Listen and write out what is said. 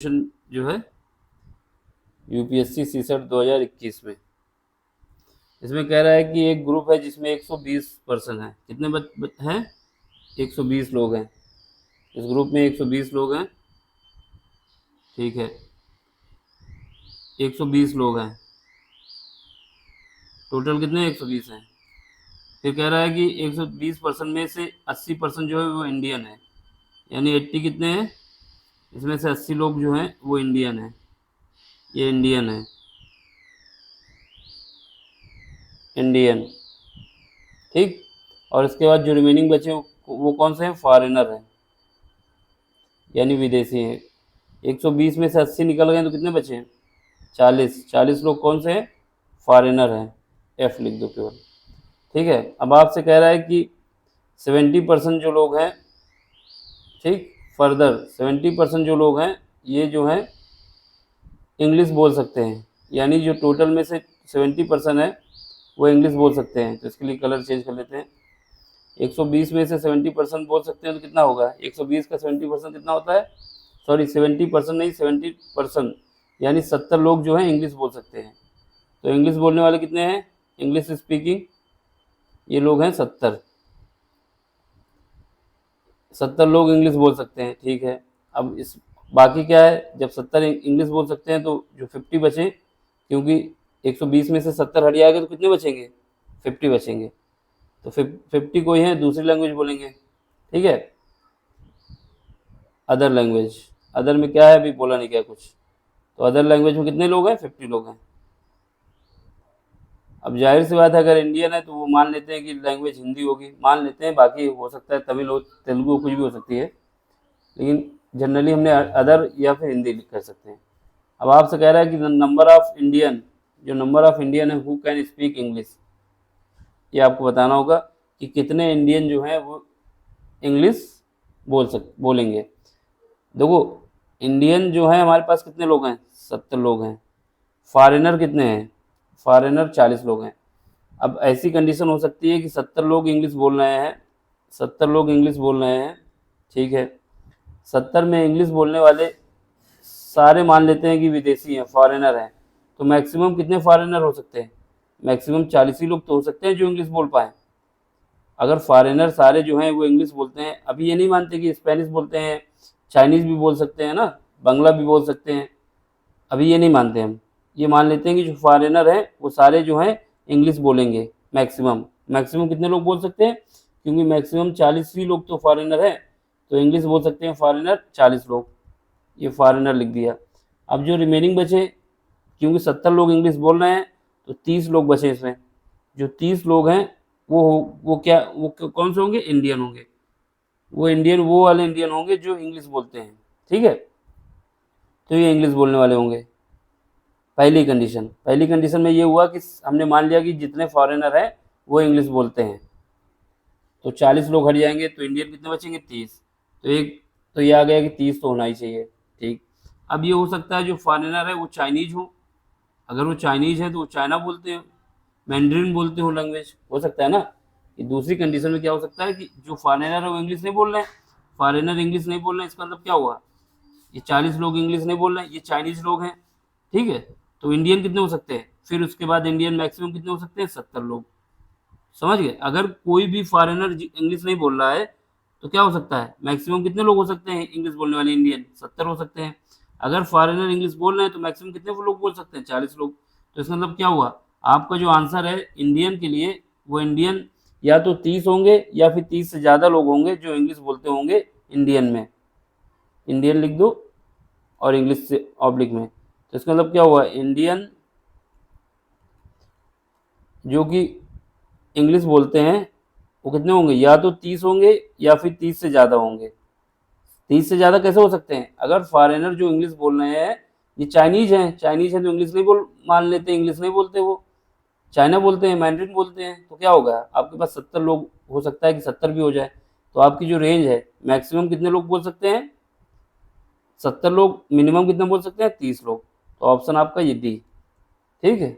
जो है UPSC CSAT 2021 में, इसमें कह रहा है कि एक ग्रुप है जिसमें 120 पर्सन है। कितने हैं? 120 लोग हैं। इस ग्रुप में 120 लोग हैं, ठीक है, 120 लोग हैं। टोटल कितने? 120 हैं। फिर कह रहा है कि 120% में से 80% जो है वो इंडियन है, यानी 80 कितने हैं? इसमें से 80 लोग जो हैं वो इंडियन हैं। ये इंडियन है, इंडियन, ठीक। और इसके बाद जो रिमेनिंग बचे वो कौन से हैं? फॉरेनर हैं, यानी विदेशी हैं। 120 में से 80 निकल गए तो कितने बचे हैं? 40 लोग कौन से हैं? फॉरेनर हैं। एफ लिख दो केवल, ठीक है। अब आपसे कह रहा है कि 70% जो लोग हैं, ठीक, फर्दर 70% जो लोग हैं ये जो हैं इंग्लिश बोल सकते हैं, यानी जो टोटल में से 70% है वो इंग्लिश बोल सकते हैं। तो इसके लिए कलर चेंज कर लेते हैं। 120 में से 70% बोल सकते हैं तो कितना होगा? 120 का 70% कितना होता है? सॉरी, 70% नहीं, 70%, यानी 70 लोग जो हैं इंग्लिश बोल सकते हैं। तो इंग्लिश बोलने वाले कितने हैं? इंग्लिश स्पीकिंग ये लोग हैं 70 लोग इंग्लिश बोल सकते हैं, ठीक है। अब इस बाकी क्या है, जब 70 इंग्लिश बोल सकते हैं तो जो 50 बचे, क्योंकि 120 में से 70 हट जाएगा तो कितने बचेंगे? 50 बचेंगे। तो 50 कोई है दूसरी लैंग्वेज बोलेंगे, ठीक है। अदर लैंग्वेज, अदर में क्या है अभी बोला नहीं क्या कुछ। तो अदर लैंग्वेज में कितने लोग हैं? 50 लोग हैं। अब जाहिर सी बात है अगर इंडियन है तो वो मान लेते हैं कि लैंग्वेज हिंदी होगी, मान लेते हैं, बाकी हो सकता है तमिल हो, तेलुगु, कुछ भी हो सकती है, लेकिन जनरली हमने अदर या फिर हिंदी कर सकते हैं। अब आपसे कह रहा है कि नंबर ऑफ इंडियन, जो नंबर ऑफ इंडियन है हु कैन स्पीक इंग्लिश, ये आपको बताना होगा कि कितने इंडियन जो हैं वो इंग्लिश बोलेंगे। देखो, इंडियन जो है हमारे पास कितने लोग हैं? 70 लोग हैं। फॉरेनर कितने हैं? फॉरेनर 40 लोग हैं। अब ऐसी कंडीशन हो सकती है कि 70 लोग इंग्लिश बोल रहे हैं, 70 लोग इंग्लिश बोल रहे हैं, ठीक है। 70 में इंग्लिश बोलने वाले सारे मान लेते हैं कि विदेशी हैं, फॉरेनर हैं, तो मैक्सिमम कितने फॉरेनर हो सकते हैं? मैक्सिमम 40 ही लोग तो हो सकते हैं जो इंग्लिश बोल पाएँ। अगर फॉरेनर सारे जो हैं वो इंग्लिश बोलते हैं, अभी ये नहीं मानते कि स्पेनिश बोलते हैं, चाइनीज़ भी बोल सकते हैं ना, बंगला भी बोल सकते हैं, अभी ये नहीं मानते हम। ये मान लेते हैं कि जो फॉरेनर हैं वो सारे जो हैं इंग्लिश बोलेंगे मैक्सिमम। मैक्सिमम कितने लोग बोल सकते हैं? क्योंकि मैक्सिमम 40 ही लोग तो फॉरेनर हैं, तो इंग्लिश बोल सकते हैं फॉरेनर 40 लोग। ये फॉरेनर लिख दिया। अब जो रिमेनिंग बचे, क्योंकि 70 लोग इंग्लिश बोल रहे हैं तो 30 लोग बचे इसमें। जो 30 लोग हैं वो क्या, वो कौन से होंगे? इंडियन होंगे। वो इंडियन, वो वाले इंडियन होंगे जो इंग्लिश बोलते हैं, ठीक है। तो ये इंग्लिश बोलने वाले होंगे। पहली कंडीशन में ये हुआ कि हमने मान लिया कि जितने फॉरेनर हैं वो इंग्लिश बोलते हैं, तो 40 लोग हट जाएंगे तो इंडियन कितने बचेंगे? 30। तो ये आ गया कि 30 तो होना ही चाहिए, ठीक। अब ये हो सकता है जो फॉरेनर है वो चाइनीज हो, अगर वो चाइनीज है तो वो चाइना बोलते हो, मैंड्रिन बोलते हो लैंग्वेज, हो सकता है ना। कि दूसरी कंडीशन में क्या हो सकता है कि जो फॉरेनर है वो इंग्लिश नहीं बोल रहे हैं, फॉरेनर इंग्लिश नहीं बोल रहे हैं, इसका मतलब क्या हुआ? ये 40 लोग इंग्लिश नहीं बोल रहे हैं, ये चाइनीज लोग हैं, ठीक है। तो इंडियन कितने हो सकते हैं? फिर उसके बाद इंडियन मैक्सिमम कितने हो सकते हैं? 70 लोग। समझ गए? अगर कोई भी फॉरेनर इंग्लिश नहीं बोल रहा है तो क्या हो सकता है? मैक्सिमम कितने लोग हो सकते हैं इंग्लिश बोलने वाले? इंडियन 70 हो सकते हैं। अगर फॉरेनर इंग्लिश बोल रहे हैं तो मैक्सिमम कितने लोग बोल सकते हैं? 40 लोग। तो इसका मतलब क्या हुआ? आपका जो आंसर है इंडियन के लिए, वो इंडियन या तो 30 होंगे या फिर 30 से ज़्यादा लोग होंगे जो इंग्लिश बोलते होंगे इंडियन में। इंडियन लिख दो और इंग्लिश से ऑब्लिक में। तो इसका मतलब क्या हुआ? इंडियन जो कि इंग्लिश बोलते हैं वो कितने होंगे? या तो 30 होंगे या फिर 30 से ज़्यादा होंगे। 30 से ज़्यादा कैसे हो सकते हैं? अगर फॉरेनर जो इंग्लिश बोल रहे हैं ये चाइनीज हैं, चाइनीज हैं तो इंग्लिश नहीं बोल, मान लेते हैं इंग्लिश नहीं बोलते, वो चाइना बोलते हैं, मैंड्रिन बोलते हैं, तो क्या होगा? आपके पास 70 लोग, हो सकता है कि 70 भी हो जाए। तो आपकी जो रेंज है मैक्सिमम कितने लोग बोल सकते हैं? 70 लोग। मिनिमम कितना बोल सकते हैं? 30 लोग। तो ऑप्शन आपका ये डी, ठीक है।